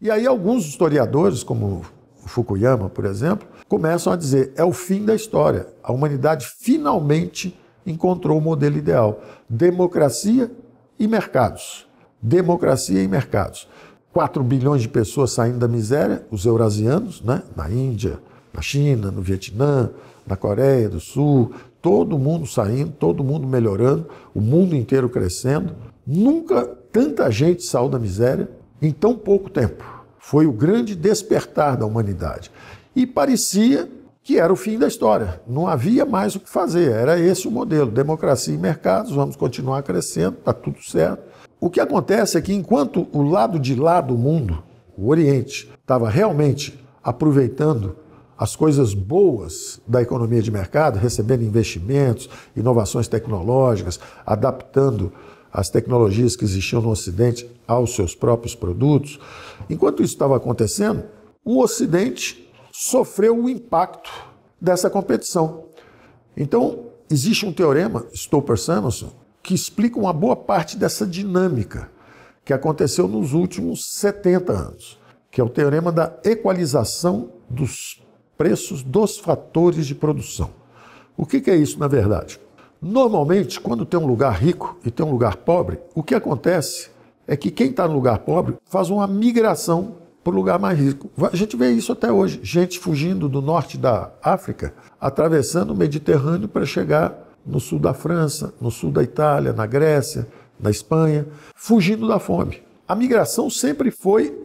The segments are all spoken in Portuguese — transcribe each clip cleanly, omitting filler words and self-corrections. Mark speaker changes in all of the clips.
Speaker 1: E aí alguns historiadores, como o Fukuyama, por exemplo, começam a dizer, é o fim da história. A humanidade finalmente encontrou o modelo ideal. Democracia e mercados. Democracia e mercados. 4 bilhões de pessoas saindo da miséria, os eurasianos, né? Na Índia, na China, no Vietnã, na Coreia do Sul, todo mundo saindo, todo mundo melhorando, o mundo inteiro crescendo. Nunca tanta gente saiu da miséria em tão pouco tempo. Foi o grande despertar da humanidade. E parecia que era o fim da história. Não havia mais o que fazer. Era esse o modelo. Democracia e mercados, vamos continuar crescendo, está tudo certo. O que acontece é que enquanto o lado de lá do mundo, o Oriente, estava realmente aproveitando as coisas boas da economia de mercado, recebendo investimentos, inovações tecnológicas, adaptando as tecnologias que existiam no Ocidente aos seus próprios produtos. Enquanto isso estava acontecendo, o Ocidente sofreu o impacto dessa competição. Então, existe um teorema, Stolper-Samuelson, que explica uma boa parte dessa dinâmica que aconteceu nos últimos 70 anos, que é o teorema da equalização dos preços dos fatores de produção. O que é isso, na verdade? Normalmente, quando tem um lugar rico e tem um lugar pobre, o que acontece é que quem está no lugar pobre faz uma migração para o lugar mais rico. A gente vê isso até hoje, gente fugindo do norte da África, atravessando o Mediterrâneo para chegar no sul da França, no sul da Itália, na Grécia, na Espanha, fugindo da fome. A migração sempre foi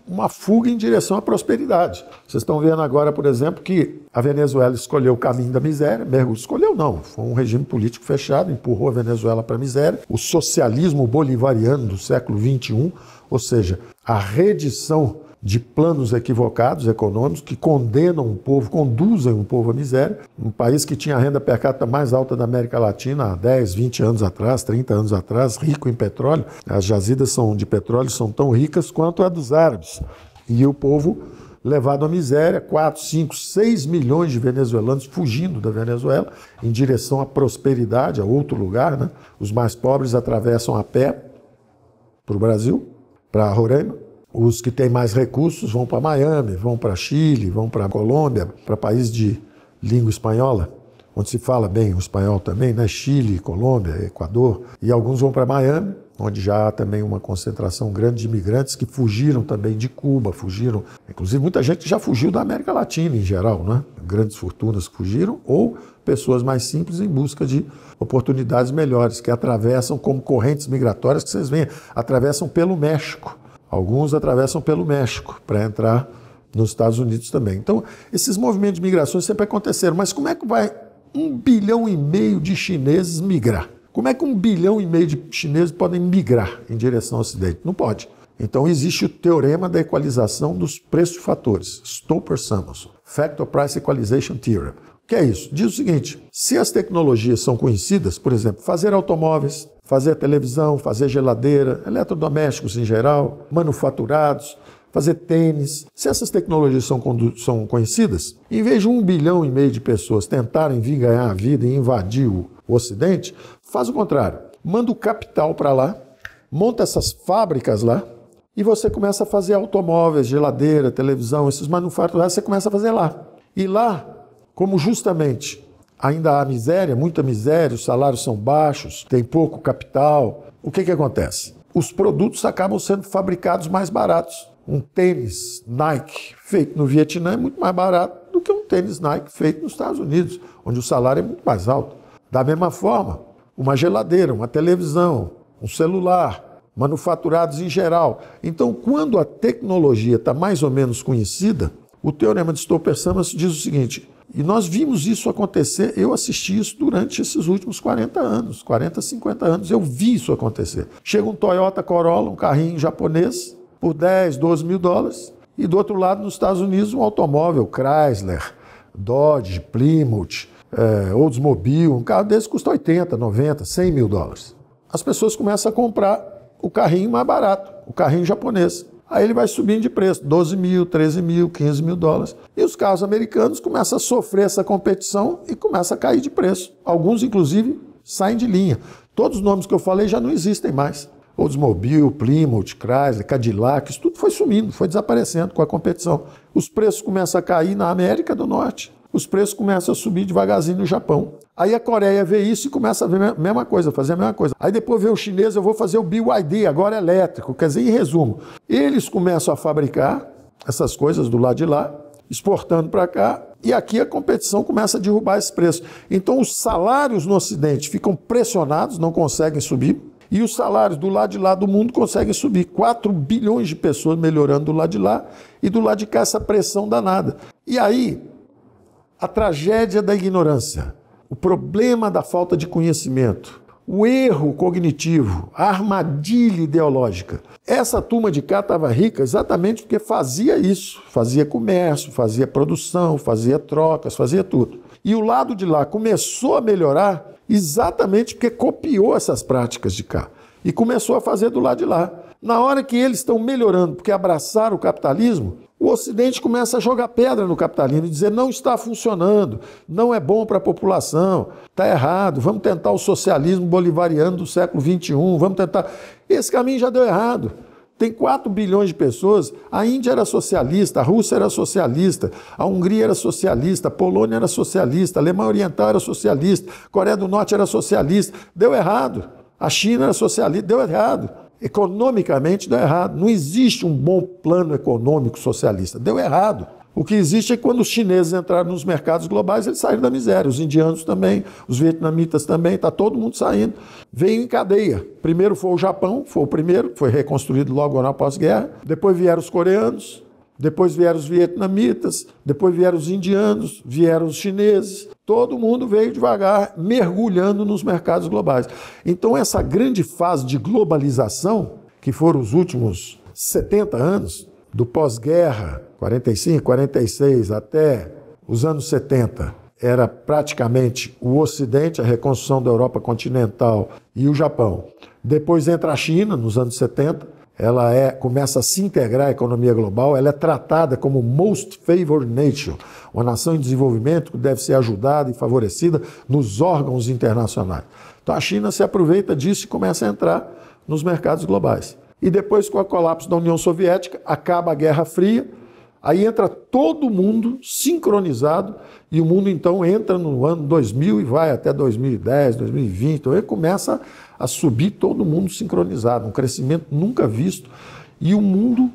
Speaker 1: uma fuga em direção à prosperidade. Vocês estão vendo agora, por exemplo, que a Venezuela escolheu o caminho da miséria, escolheu não, foi um regime político fechado, empurrou a Venezuela para a miséria. O socialismo bolivariano do século XXI, ou seja, a redição de planos equivocados econômicos que condenam um povo, conduzem um povo à miséria. Um país que tinha a renda per capita mais alta da América Latina há 10, 20 anos atrás, 30 anos atrás, rico em petróleo. As jazidas de petróleo são tão ricas quanto a dos árabes. E o povo levado à miséria, 4, 5, 6 milhões de venezuelanos fugindo da Venezuela em direção à prosperidade, a outro lugar, né? Os mais pobres atravessam a pé para o Brasil, para Roraima. Os que têm mais recursos vão para Miami, vão para Chile, vão para Colômbia, para países de língua espanhola, onde se fala bem o espanhol também, né? Chile, Colômbia, Equador. E alguns vão para Miami, onde já há também uma concentração grande de imigrantes que fugiram também de Cuba, fugiram. Inclusive, muita gente já fugiu da América Latina em geral, né? Grandes fortunas que fugiram, ou pessoas mais simples em busca de oportunidades melhores, que atravessam como correntes migratórias que vocês veem, atravessam pelo México. Alguns atravessam pelo México para entrar nos Estados Unidos também. Então, esses movimentos de migrações sempre aconteceram. Mas como é que vai 1,5 bilhão de chineses migrar? Como é que 1,5 bilhão de chineses podem migrar em direção ao Ocidente? Não pode. Então, existe o teorema da equalização dos preços fatores, Stolper-Samuelson, Factor Price Equalization Theorem. O que é isso? Diz o seguinte, se as tecnologias são conhecidas, por exemplo, fazer automóveis, fazer televisão, fazer geladeira, eletrodomésticos em geral, manufaturados, fazer tênis. Se essas tecnologias são conhecidas, em vez de 1,5 bilhão de pessoas tentarem vir ganhar a vida e invadir o Ocidente, faz o contrário. Manda o capital para lá, monta essas fábricas lá e você começa a fazer automóveis, geladeira, televisão, esses manufaturados, você começa a fazer lá. E lá, como justamente ainda há miséria, muita miséria, os salários são baixos, tem pouco capital. O que acontece? Os produtos acabam sendo fabricados mais baratos. Um tênis Nike feito no Vietnã é muito mais barato do que um tênis Nike feito nos Estados Unidos, onde o salário é muito mais alto. Da mesma forma, uma geladeira, uma televisão, um celular, manufaturados em geral. Então, quando a tecnologia está mais ou menos conhecida, o teorema de Stolper-Samuelson diz o seguinte, e nós vimos isso acontecer, eu assisti isso durante esses últimos 40 anos, 40, 50 anos, eu vi isso acontecer. Chega um Toyota Corolla, um carrinho japonês, por 10, 12 mil dólares, e do outro lado, nos Estados Unidos, um automóvel Chrysler, Dodge, Plymouth, Oldsmobile, um carro desse custa 80, 90, 100 mil dólares. As pessoas começam a comprar o carrinho mais barato, o carrinho japonês. Aí ele vai subindo de preço, 12 mil, 13 mil, 15 mil dólares. E os carros americanos começam a sofrer essa competição e começam a cair de preço. Alguns, inclusive, saem de linha. Todos os nomes que eu falei já não existem mais. Oldsmobile, Plymouth, Chrysler, Cadillac, isso tudo foi sumindo, foi desaparecendo com a competição. Os preços começam a cair na América do Norte, os preços começam a subir devagarzinho no Japão. Aí a Coreia vê isso e começa a ver a mesma coisa, fazer a mesma coisa. Aí depois vê o chinês, eu vou fazer o BYD, agora elétrico. Quer dizer, em resumo, eles começam a fabricar essas coisas do lado de lá, exportando para cá, e aqui a competição começa a derrubar esse preço. Então os salários no Ocidente ficam pressionados, não conseguem subir, e os salários do lado de lá do mundo conseguem subir. 4 bilhões de pessoas melhorando do lado de lá, e do lado de cá essa pressão danada. E aí, a tragédia da ignorância, o problema da falta de conhecimento, o erro cognitivo, a armadilha ideológica. Essa turma de cá estava rica exatamente porque fazia isso, fazia comércio, fazia produção, fazia trocas, fazia tudo. E o lado de lá começou a melhorar exatamente porque copiou essas práticas de cá e começou a fazer do lado de lá. Na hora que eles estão melhorando porque abraçaram o capitalismo, o Ocidente começa a jogar pedra no capitalismo e dizer não está funcionando, não é bom para a população, está errado, vamos tentar o socialismo bolivariano do século XXI, vamos tentar... Esse caminho já deu errado. Tem 4 bilhões de pessoas, a Índia era socialista, a Rússia era socialista, a Hungria era socialista, a Polônia era socialista, a Alemanha Oriental era socialista, a Coreia do Norte era socialista, deu errado. A China era socialista, deu errado. Economicamente deu errado. Não existe um bom plano econômico socialista. Deu errado. O que existe é que quando os chineses entraram nos mercados globais, eles saíram da miséria. Os indianos também, os vietnamitas também, está todo mundo saindo. Veio em cadeia. Primeiro foi o Japão, foi o primeiro, foi reconstruído logo na pós-guerra. Depois vieram os coreanos, depois vieram os vietnamitas, depois vieram os indianos, vieram os chineses. Todo mundo veio devagar, mergulhando nos mercados globais. Então essa grande fase de globalização, que foram os últimos 70 anos, do pós-guerra, 45, 46, até os anos 70, era praticamente o Ocidente, a reconstrução da Europa continental e o Japão. Depois entra a China, nos anos 70, ela começa a se integrar à economia global, ela é tratada como Most Favored Nation, uma nação em desenvolvimento que deve ser ajudada e favorecida nos órgãos internacionais. Então a China se aproveita disso e começa a entrar nos mercados globais. E depois, com o colapso da União Soviética, acaba a Guerra Fria, aí entra todo mundo sincronizado e o mundo então entra no ano 2000 e vai até 2010, 2020, então ele começa a subir todo mundo sincronizado, um crescimento nunca visto e o mundo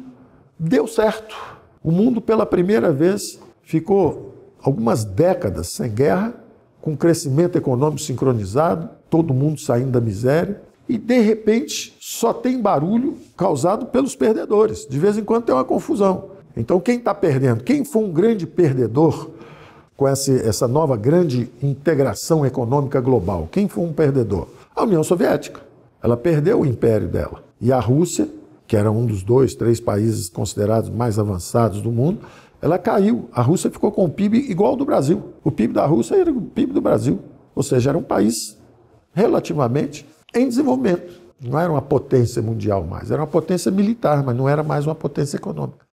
Speaker 1: deu certo. O mundo pela primeira vez ficou algumas décadas sem guerra, com crescimento econômico sincronizado, todo mundo saindo da miséria. E, de repente, só tem barulho causado pelos perdedores. De vez em quando tem uma confusão. Então, quem está perdendo? Quem foi um grande perdedor com essa nova grande integração econômica global? Quem foi um perdedor? A União Soviética. Ela perdeu o império dela. E a Rússia, que era um dos 2, 3 países considerados mais avançados do mundo, ela caiu. A Rússia ficou com o PIB igual ao do Brasil. O PIB da Rússia era o PIB do Brasil. Ou seja, era um país relativamente em desenvolvimento. Não era uma potência mundial mais, era uma potência militar, mas não era mais uma potência econômica.